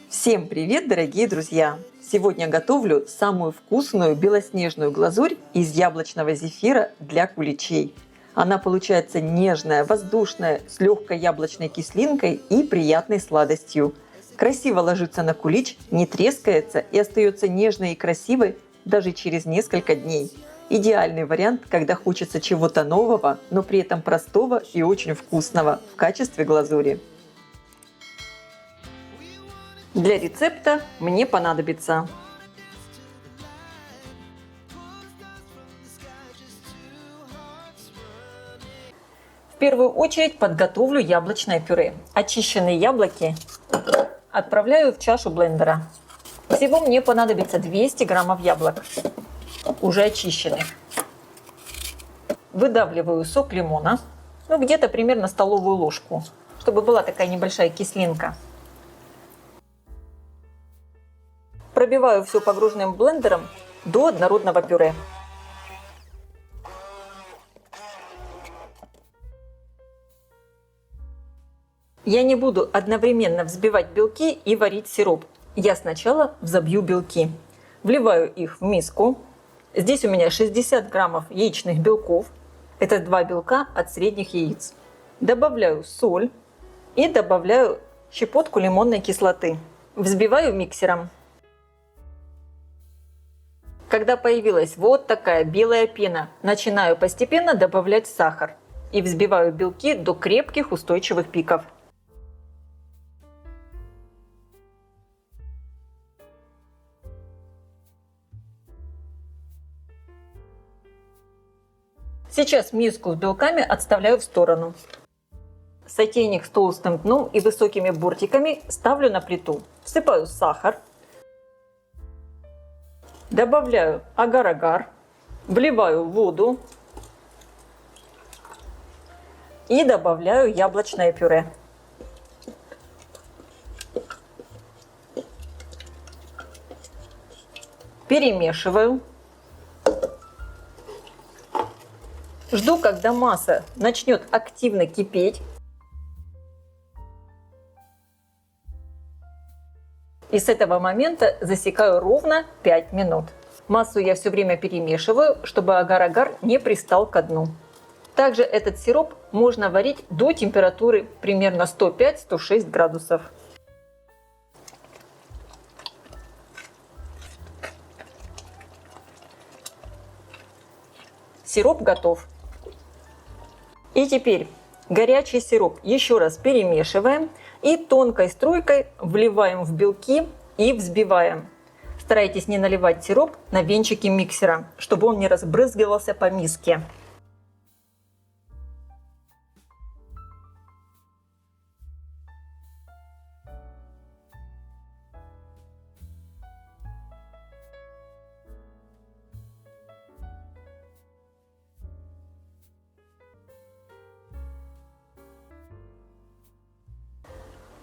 Всем привет, дорогие друзья! Сегодня готовлю самую вкусную белоснежную глазурь из яблочного зефира для куличей. Она получается нежная, воздушная, с легкой яблочной кислинкой и приятной сладостью. Красиво ложится на кулич, не трескается и остается нежной и красивой даже через несколько дней. Идеальный вариант, когда хочется чего-то нового, но при этом простого и очень вкусного в качестве глазури. Для рецепта мне понадобится в первую очередь подготовлю яблочное пюре. Очищенные яблоки отправляю в чашу блендера. Всего мне понадобится 200 граммов яблок, уже очищенных. Выдавливаю сок лимона, где-то примерно столовую ложку, чтобы была такая небольшая кислинка. Пробиваю все погруженным блендером до однородного пюре. Я не буду одновременно взбивать белки и варить сироп. Я сначала взобью белки. Вливаю их в миску. Здесь у меня 60 граммов яичных белков. Это 2 белка от средних яиц. Добавляю соль и добавляю щепотку лимонной кислоты. Взбиваю миксером. Когда появилась вот такая белая пена, начинаю постепенно добавлять сахар и взбиваю белки до крепких устойчивых пиков. Сейчас миску с белками отставляю в сторону. Сотейник с толстым дном и высокими бортиками ставлю на плиту. Всыпаю сахар. Добавляю агар-агар, вливаю воду и добавляю яблочное пюре. Перемешиваю. Жду, когда масса начнет активно кипеть. И с этого момента засекаю ровно 5 минут. Массу я все время перемешиваю, чтобы агар-агар не пристал ко дну. Также этот сироп можно варить до температуры примерно 105-106 градусов. Сироп готов. И теперь горячий сироп еще раз перемешиваем и тонкой струйкой вливаем в белки и взбиваем. Старайтесь не наливать сироп на венчики миксера, чтобы он не разбрызгивался по миске.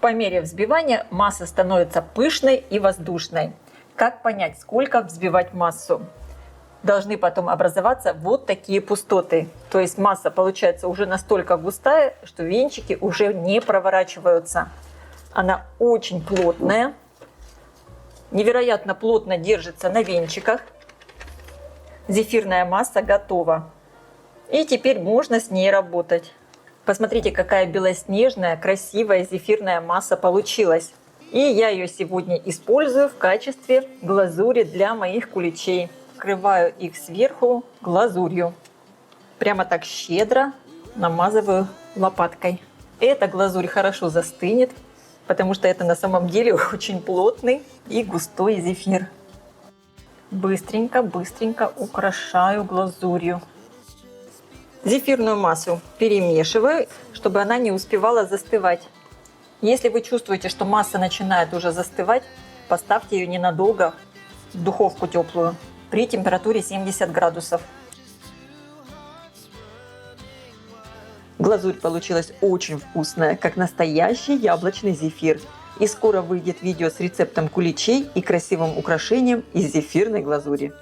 По мере взбивания масса становится пышной и воздушной. Как понять, сколько взбивать массу? Должны потом образоваться вот такие пустоты. То есть масса получается уже настолько густая, что венчики уже не проворачиваются. Она очень плотная, невероятно плотно держится на венчиках. Зефирная масса готова. И теперь можно с ней работать. Посмотрите, какая белоснежная, красивая зефирная масса получилась. И я ее сегодня использую в качестве глазури для моих куличей. Покрываю их сверху глазурью. Прямо так щедро намазываю лопаткой. Эта глазурь хорошо застынет, потому что это на самом деле очень плотный и густой зефир. Быстренько украшаю глазурью. Зефирную массу перемешиваю, чтобы она не успевала застывать. Если вы чувствуете, что масса начинает уже застывать, поставьте ее ненадолго в духовку теплую при температуре 70 градусов. Глазурь получилась очень вкусная, как настоящий яблочный зефир. И скоро выйдет видео с рецептом куличей и красивым украшением из зефирной глазури.